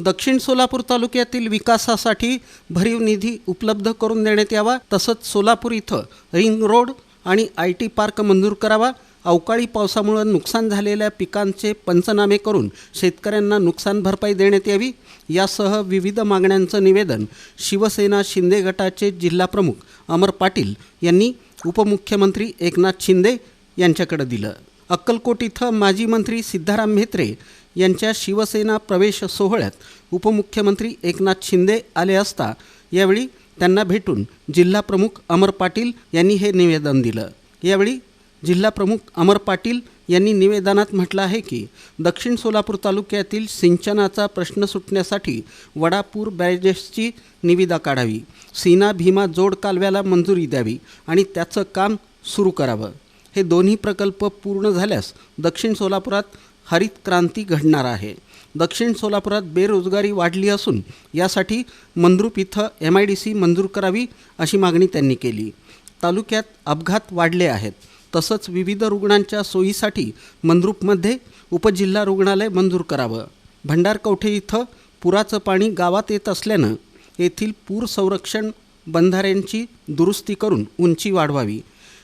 दक्षिण सोलापूर तालुक्यातील विकासासाठी भरीव निधी उपलब्ध करून देण्यात यावा। तसंच सोलापूर इथं रिंग रोड आणि IT पार्क मंजूर करावा। अवकाळी पावसामुळे नुकसान झालेल्या पिकांचे पंचनामे करून शेतकऱ्यांना नुकसान भरपाई देण्यात यावी। यासह विविध मागण्यांचं निवेदन शिवसेना शिंदे गटाचे जिल्हा प्रमुख अमर पाटील यांनी उपमुख्यमंत्री एकनाथ शिंदे यांच्याकडे दिलं। अक्कलकोट इथं माजी मंत्री सिद्धाराम म्हेत्रे यांच्या शिवसेना प्रवेश सोहळ्यात उपमुख्यमंत्री एकनाथ शिंदे आले असता यावेळी त्यांना भेटून जिल्हा प्रमुख अमर पाटील यांनी हे निवेदन दिलं। यावेळी जिल्हा प्रमुख अमर पाटील यांनी निवेदनात म्हटलं आहे की दक्षिण सोलापूर तालुक्यातील सिंचनाचा प्रश्न सुटण्यासाठी वडापूर बॅरेजेसची निविदा काढावी, सीना भीमा जोड कालव्याला मंजुरी द्यावी आणि त्याचं काम सुरू करावं। हे दोन्ही प्रकल्प पूर्ण झाल्यास दक्षिण सोलापुरात हरित क्रांती घडणार आहे। दक्षिण सोलापुरात बेरोजगारी वाढली असून यासाठी मंद्रुप इथं MIDC मंजूर करावी अशी मागणी त्यांनी केली। तालुक्यात अपघात वाढले आहेत। तसंच विविध रुग्णांच्या सोयीसाठी मंद्रुपमध्ये उपजिल्हा रुग्णालय मंजूर करावं। भंडारकवठे इथं पुराचं पाणी गावात येत असल्यानं येथील पूर संरक्षण बंधाऱ्यांची दुरुस्ती करून उंची वाढवावी।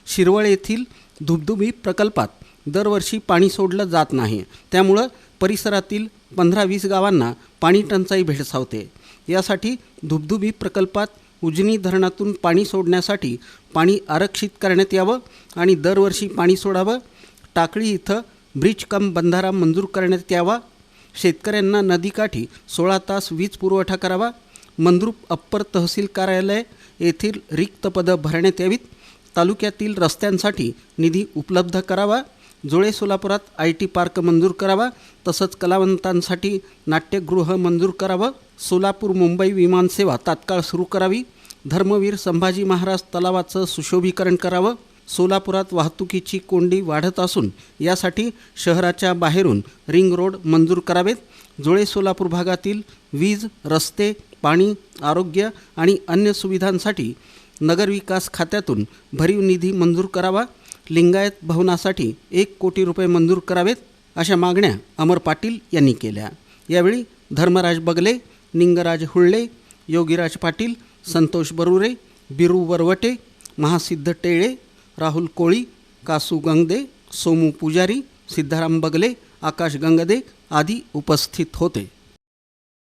शिरवळ येथील धुबधुबी प्रकल्पात दरवर्षी पाणी सोडलं जात नाही, त्यामुळं परिसरातील 15-20 गावांना पाणी टंचाई भेडसावते। यासाठी धुबधुबी प्रकल्पात उजनी धरणातून पाणी सोडण्यासाठी पाणी आरक्षित करण्यात यावं आणि दरवर्षी पाणी सोडावं। टाकळी इथं ब्रिज कम बंधारा मंजूर करण्यात यावा। शेतकऱ्यांना नदीकाठी 16 तास वीज पुरवठा करावा। मंद्रुप अप्पर तहसील कार्यालय येथील रिक्त पदं भरण्यात यावीत। तालुक्यातील रस्त्यांसाठी निधी उपलब्ध करावा। जोळे सोलापुरात IT पार्क मंजूर करावा। तसंच कलावंतांसाठी नाट्यगृह मंजूर करावं। सोलापूर मुंबई विमानसेवा तात्काळ सुरू करावी। धर्मवीर संभाजी महाराज तलावाचं सुशोभीकरण करावं। सोलापुरात वाहतुकीची कोंडी वाढत असून यासाठी शहराच्या बाहेरून रिंग रोड मंजूर करावेत। जोळे सोलापूर भागातील वीज, रस्ते, पाणी, आरोग्य आणि अन्य सुविधांसाठी नगरविकास खात्यातून भरीव निधी मंजूर करावा। लिंगायत भवनासाठी 1 कोटी रुपये मंजूर करावेत अशा मागण्या अमर पाटील यांनी केल्या। यावेळी धर्मराज बगले, निंगराज हुळ्ळे, योगीराज पाटील, संतोष बरुरे, बिरू वरवटे, महासिद्ध टेळे, राहुल कोळी, कासू गंगदे, सोमू पुजारी, सिद्धाराम बगले, आकाश गंगदे आदी उपस्थित होते।